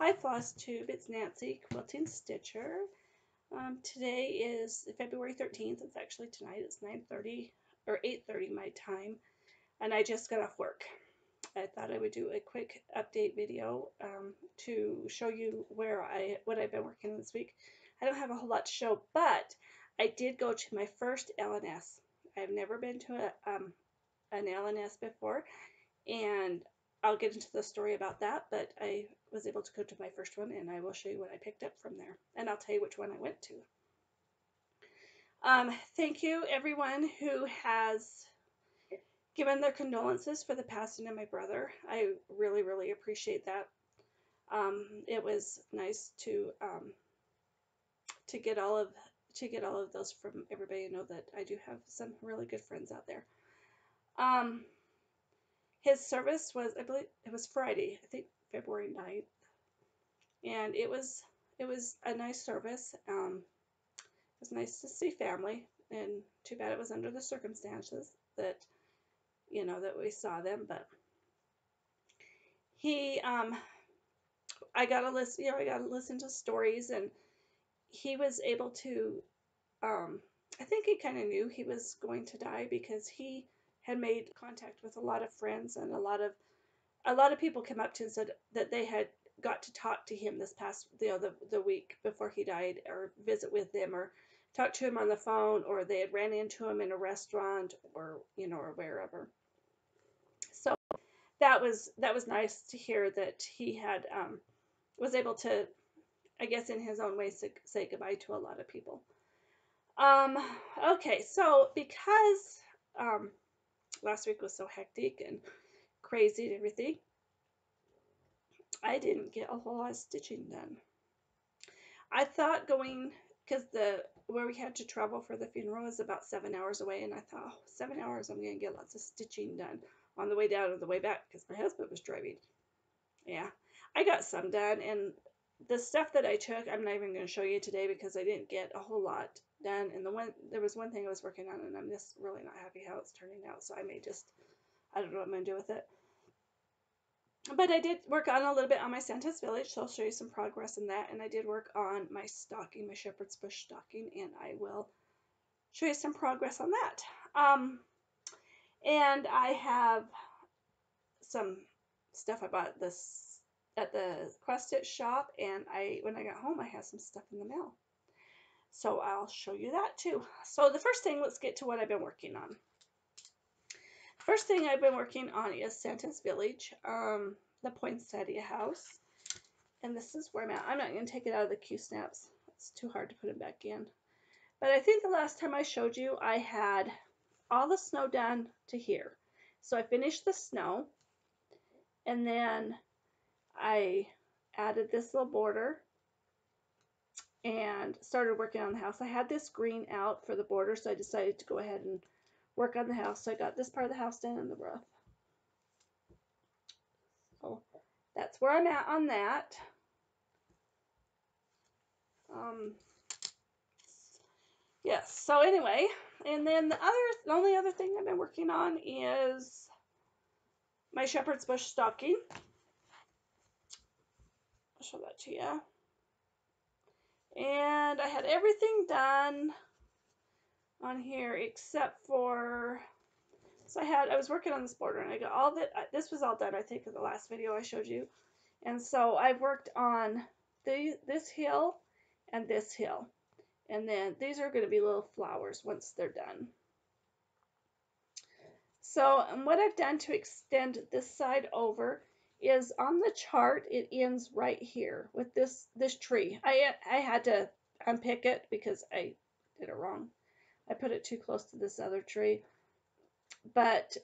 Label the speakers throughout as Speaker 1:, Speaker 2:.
Speaker 1: Hi Floss Tube, it's Nancy, Quilting Stitcher. Today is February 13th. It's actually tonight. It's 9:30 or 8:30 my time, and I just got off work. I thought I would do a quick update video to show you what I've been working on this week. I don't have a whole lot to show, but I did go to my first LNS. I've never been to an LNS before, and I'll get into the story about that, but I was able to go to my first one, and I will show you what I picked up from there, and I'll tell you which one I went to. Thank you, everyone who has given their condolences for the passing of my brother. I really, really appreciate that. It was nice to get all of those from everybody. I know that I do have some really good friends out there. His service was, I believe, it was Friday, I think February 9th, and it was a nice service. It was nice to see family, and too bad it was under the circumstances that that we saw them. But I got to listen. I got to listen to stories, and he was able to. I think he kind of knew he was going to die because he had made contact with a lot of friends, and a lot of people came up to him and said that they had got to talk to him this past the week before he died, or visit with them, or talk to him on the phone, or they had ran into him in a restaurant, or or wherever. So that was nice to hear that he had was able to, I guess in his own way, say goodbye to a lot of people. Okay, so because last week was so hectic and crazy and everything, I didn't get a whole lot of stitching done. I thought going, because where we had to travel for the funeral is about 7 hours away, and I thought, 7 hours, I'm going to get lots of stitching done on the way down and the way back because my husband was driving. Yeah, I got some done, and the stuff that I took, I'm not even going to show you today because I didn't get a whole lot done. And there was one thing I was working on, and I'm just really not happy how it's turning out. So I may just, I don't know what I'm going to do with it. But I did work on a little bit on my Santa's Village, so I'll show you some progress in that. And I did work on my stocking, my shepherd's bush stocking, and I will show you some progress on that. And I have some stuff I bought at the cross stitch shop, and when I got home I had some stuff in the mail, so I'll show you that too. So the first thing, let's get to what I've been working on. First thing I've been working on is Santa's Village, the poinsettia house, and this is where I'm at. I'm not going to take it out of the Q-snaps, it's too hard to put it back in, but I think the last time I showed you I had all the snow done to here. So I finished the snow, and then I added this little border and started working on the house. I had this green out for the border, so I decided to go ahead and work on the house. So I got this part of the house done and the roof. So that's where I'm at on that. Yes, so anyway, and then the only other thing I've been working on is my shepherd's bush stocking. I'll show that to you. And I had everything done on here except for, so I was working on this border, and I got all that, this was all done I think in the last video I showed you. And so I've worked on this hill and this hill, and then these are going to be little flowers once they're done. So, and what I've done to extend this side over is, on the chart it ends right here with this tree. I had to unpick it because I did it wrong. I put it too close to this other tree. But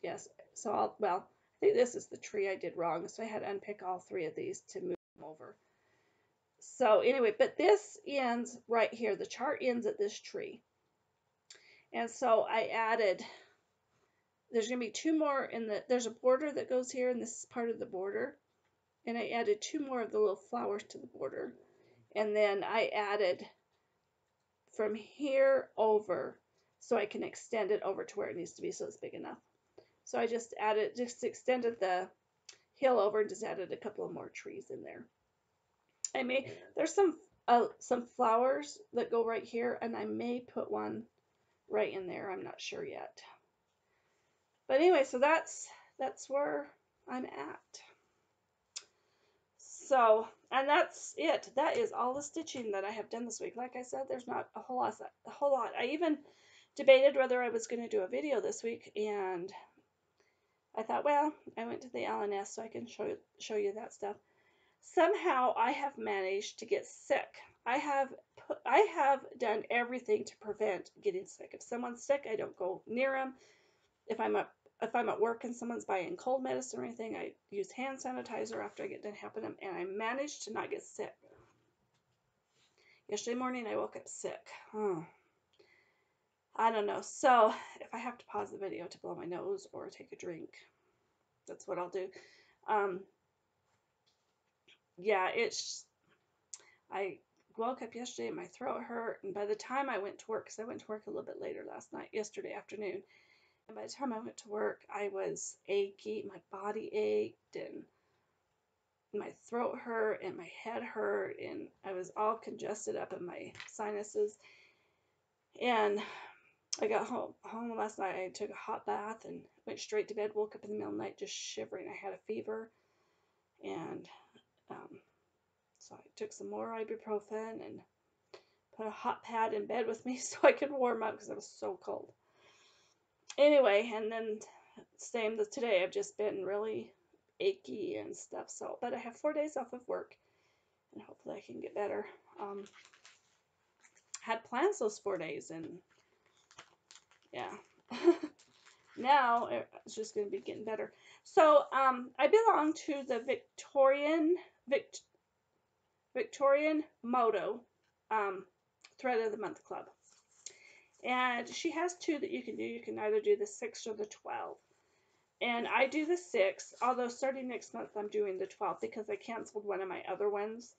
Speaker 1: yes, so I think this is the tree I did wrong, so I had to unpick all three of these to move them over. So anyway, but this ends right here. The chart ends at this tree. And so I added, there's going to be two more there's a border that goes here, and this is part of the border. And I added two more of the little flowers to the border. And then I added from here over, so I can extend it over to where it needs to be, so it's big enough. So I just extended the hill over and just added a couple of more trees in there. There's some flowers that go right here, and I may put one right in there. I'm not sure yet. But anyway, so that's where I'm at. So, and that's it. That is all the stitching that I have done this week. Like I said, there's not a whole lot. I even debated whether I was going to do a video this week, and I thought, well, I went to the LNS so I can show you that stuff. Somehow I have managed to get sick. I have done everything to prevent getting sick. If someone's sick, I don't go near them. If I'm at work and someone's buying cold medicine or anything, I use hand sanitizer after I get done helping them, and I managed to not get sick. Yesterday morning I woke up sick. I don't know. So if I have to pause the video to blow my nose or take a drink, that's what I'll do. Yeah, I woke up yesterday and my throat hurt, and by the time I went to work, because I went to work a little bit later yesterday afternoon, and by the time I went to work, I was achy, my body ached, and my throat hurt, and my head hurt, and I was all congested up in my sinuses. And I got home last night. I took a hot bath and went straight to bed. Woke up in the middle of the night just shivering. I had a fever, and so I took some more ibuprofen and put a hot pad in bed with me so I could warm up because I was so cold. Anyway, and then same as today, I've just been really achy and stuff. So, but I have 4 days off of work, and hopefully I can get better. Had plans those 4 days, and yeah. Now it's just going to be getting better. So I belong to the Victorian Moto Thread of the Month Club. And she has two that you can do. You can either do the 6 or the 12. And I do the 6, although starting next month I'm doing the 12 because I canceled one of my other ones.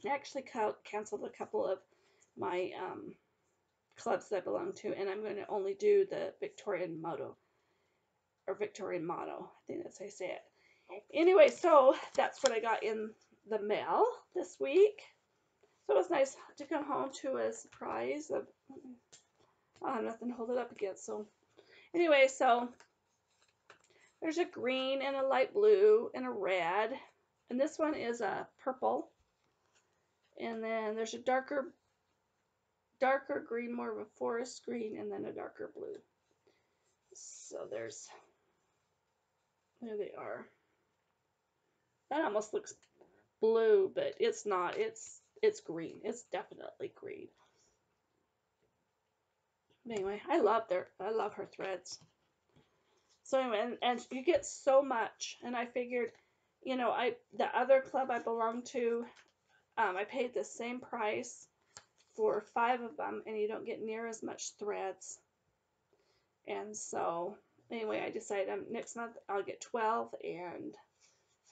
Speaker 1: I actually canceled a couple of my clubs that I belong to, and I'm going to only do the Victorian Moto, or Victorian Motto. I think that's how you say it. Anyway, so that's what I got in the mail this week. So it was nice to come home to a surprise of, I have nothing to hold it up against. So anyway, so there's a green and a light blue and a red, and this one is a purple, and then there's a darker green, more of a forest green, and then a darker blue. So there they are. That almost looks blue, but it's not. It's green. It's definitely green. Anyway, I love her threads. So anyway, and you get so much, and I figured, the other club I belong to, I paid the same price for 5 of them, and you don't get near as much threads. And so anyway, I decided next month I'll get 12, and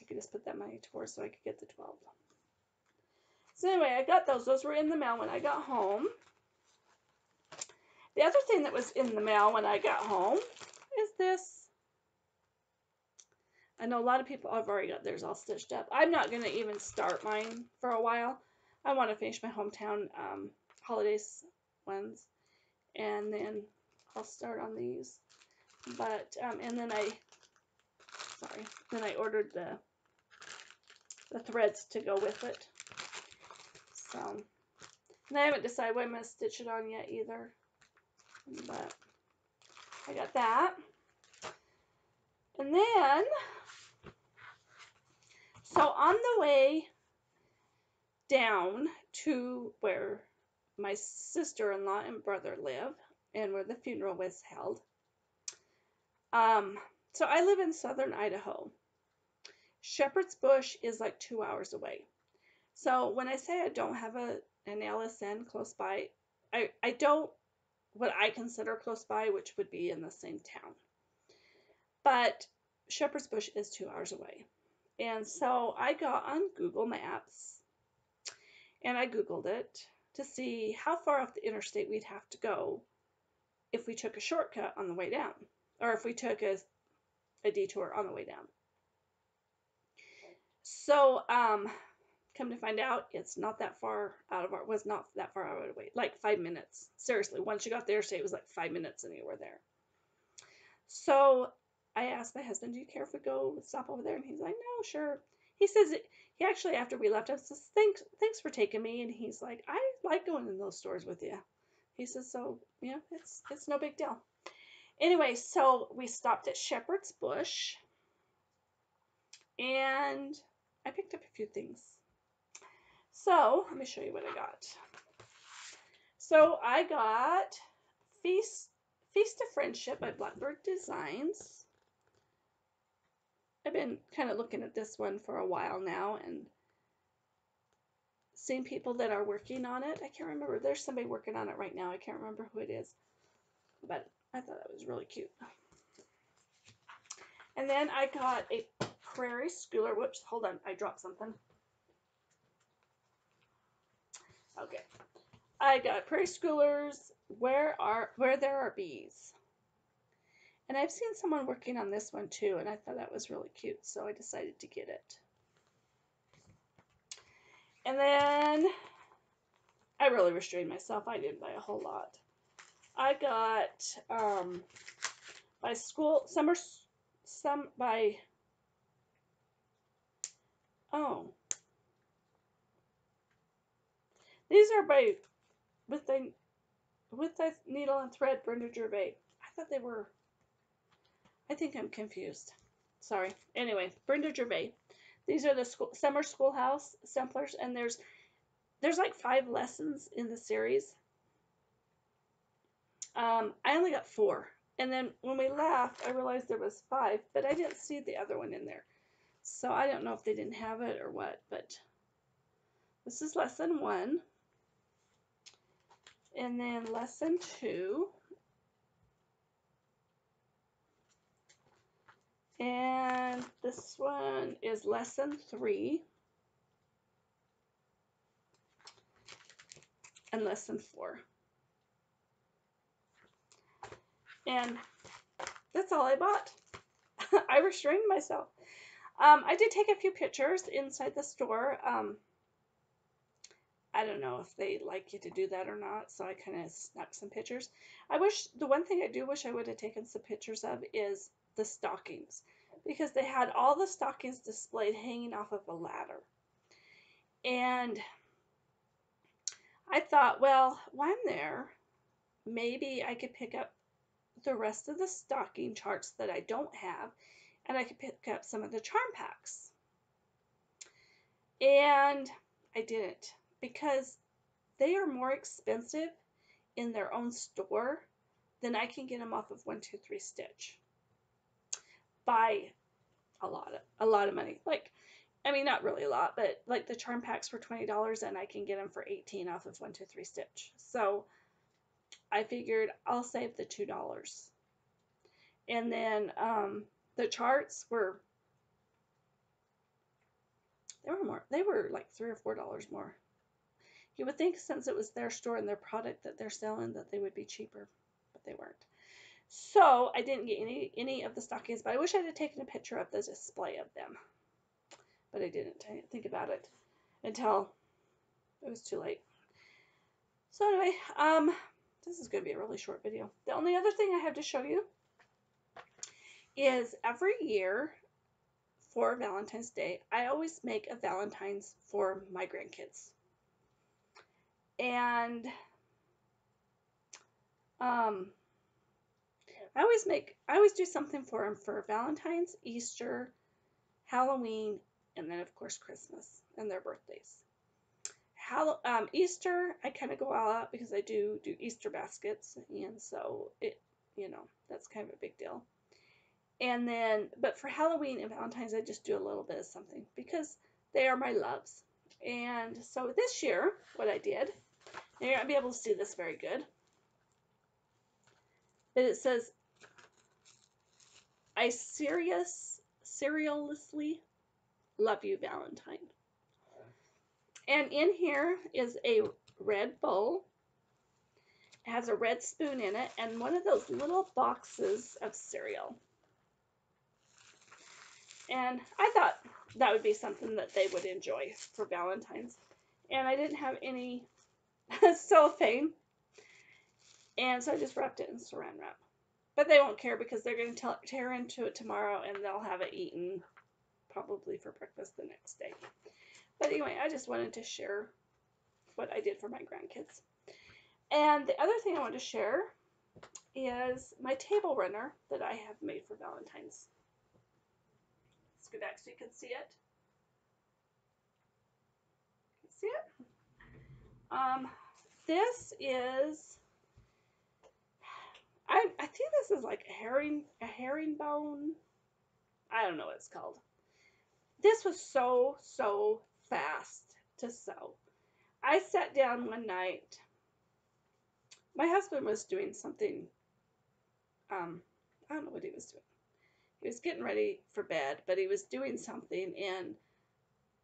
Speaker 1: I could just put that money towards so I could get the 12. So anyway, I got those. Those were in the mail when I got home. The other thing that was in the mail when I got home is this. I know a lot of people have already got theirs all stitched up. I'm not going to even start mine for a while. I want to finish my hometown holidays ones, and then I'll start on these. But and then I ordered the threads to go with it. So, and I haven't decided what I'm going to stitch it on yet either. But I got that. And then, so on the way down to where my sister-in-law and brother live, and where the funeral was held, so I live in southern Idaho. Shepherd's Bush is like 2 hours away. So when I say I don't have an LSN close by, I don't what I consider close by, which would be in the same town. But Shepherd's Bush is 2 hours away. And so I got on Google Maps, and I Googled it to see how far off the interstate we'd have to go if we took a shortcut on the way down, or if we took a detour on the way down. So, come to find out, it's not that far out of our, was not that far out of the way, like 5 minutes. Seriously, once you got there, say it was like 5 minutes and you were there. So I asked my husband, "Do you care if we go stop over there?" And he's like, "No, sure." He says he actually, after we left, I says, "Thanks for taking me." And he's like, "I like going in those stores with you." He says, "So yeah, it's no big deal." Anyway, so we stopped at Shepherd's Bush, and I picked up a few things. So let me show you what I got. So I got Feast of Friendship by Blackbird Designs. I've been kind of looking at this one for a while now and seen people that are working on it. I can't remember. There's somebody working on it right now. I can't remember who it is, but I thought that was really cute. And then I got a Prairie Schooler. Whoops, hold on. I dropped something. Okay. I got Prairie Schoolers, Where There Are Bees. And I've seen someone working on this one too, and I thought that was really cute, so I decided to get it. And then I really restrained myself. I didn't buy a whole lot. I got by school by oh, these are by with the needle and thread, Brenda Gervais. I thought they were. I think I'm confused. Sorry. Anyway, Brenda Gervais. These are the summer schoolhouse samplers, and there's like 5 lessons in the series. I only got 4, and then when we left, I realized there was 5, but I didn't see the other one in there. So I don't know if they didn't have it or what, but this is lesson 1. And then lesson 2. And this one is lesson 3. And lesson 4. And that's all I bought. I restrained myself. I did take a few pictures inside the store. I don't know if they like you to do that or not, so I kind of snuck some pictures. The one thing I do wish I would have taken some pictures of is the stockings, because they had all the stockings displayed hanging off of a ladder. And I thought, well, while I'm there, maybe I could pick up the rest of the stocking charts that I don't have, and I could pick up some of the charm packs. And I didn't, because they are more expensive in their own store than I can get them off of 123 Stitch by a lot of money. Like, I mean, not really a lot, but like the charm packs were $20 and I can get them for $18 off of 123 Stitch. So I figured I'll save the $2. And then the charts were they were like $3 or $4 more. You would think, since it was their store and their product that they're selling, that they would be cheaper, but they weren't. So I didn't get any of the stockings, but I wish I had taken a picture of the display of them. But I didn't think about it until it was too late. So anyway, this is going to be a really short video. The only other thing I have to show you is every year for Valentine's Day, I always make a Valentine's for my grandkids. And I always do something for them for Valentine's, Easter, Halloween, and then of course Christmas and their birthdays. Easter, I kind of go all out because I do Easter baskets, and so that's kind of a big deal. And then, but for Halloween and Valentine's, I just do a little bit of something because they are my loves. And so this year, what I did, and you're not be able to see this very good, but it says, "I seriously love you, Valentine." And in here is a red bowl. It has a red spoon in it and one of those little boxes of cereal. And I thought, that would be something that they would enjoy for Valentine's. And I didn't have any cellophane, and so I just wrapped it in saran wrap. But they won't care because they're going to tear into it tomorrow, and they'll have it eaten probably for breakfast the next day. But anyway, I just wanted to share what I did for my grandkids. And the other thing I want to share is my table runner that I have made for Valentine's. Let's go back so you can see it. See it? This is, I think this is like a herringbone. I don't know what it's called. This was so fast to sew. I sat down one night. My husband was doing something. I don't know what he was doing. He was getting ready for bed, but he was doing something, and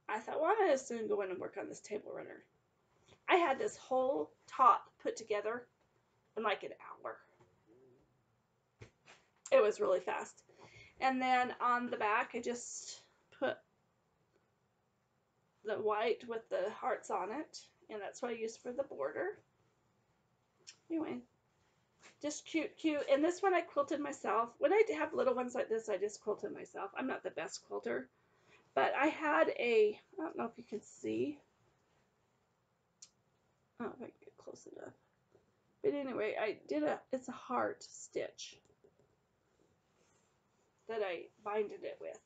Speaker 1: I thought, well, I'm going to soon go in and work on this table runner. I had this whole top put together in like an hour. It was really fast. And then on the back, I just put the white with the hearts on it, and that's what I used for the border. Anyway, just cute. And this one I quilted myself. When I have little ones like this, I just quilted myself. I'm not the best quilter, but I had I don't know if you can see. I don't know if I can get close enough. But anyway, it's a heart stitch that I binded it with.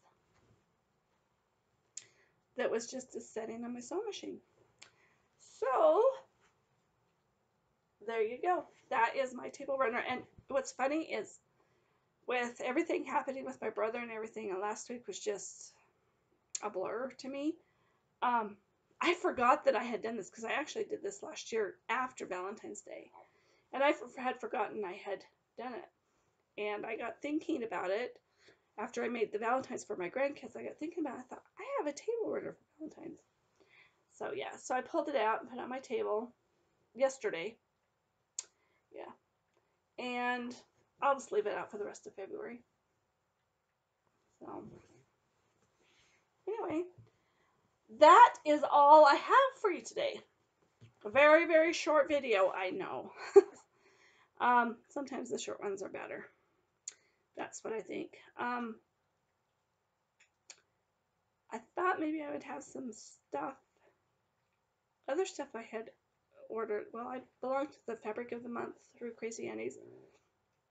Speaker 1: That was just a setting on my sewing machine. So, there you go. That is my table runner. And what's funny is with everything happening with my brother and everything, and last week was just a blur to me. I forgot that I had done this because I actually did this last year after Valentine's Day. And I had forgotten I had done it. And I got thinking about it after I made the Valentine's for my grandkids. I got thinking about it. I thought, I have a table runner for Valentine's. So yeah, so I pulled it out and put it on my table yesterday. Yeah. And I'll just leave it out for the rest of February. So anyway, that is all I have for you today. A very, very short video, I know. Sometimes the short ones are better. That's what I think. I thought maybe I would have some stuff, other stuff I had ordered. Well, I belong to the Fabric of the Month through Crazy Annie's.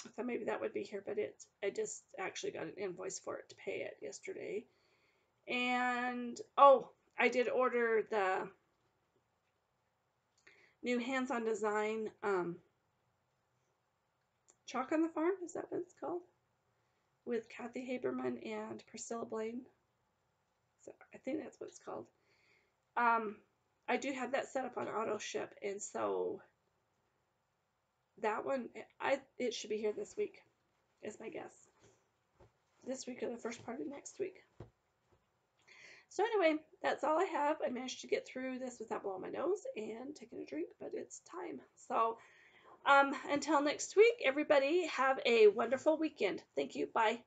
Speaker 1: I thought maybe that would be here, but I just actually got an invoice for it to pay it yesterday. And, oh, I did order the new hands-on design Chalk on the Farm, is that what it's called? With Kathy Haberman and Priscilla Blaine. So I think that's what it's called. I do have that set up on auto ship, and so that one, it should be here this week, is my guess. This week or the first part of next week. So anyway, that's all I have. I managed to get through this without blowing my nose and taking a drink, but it's time. So until next week, everybody have a wonderful weekend. Thank you. Bye.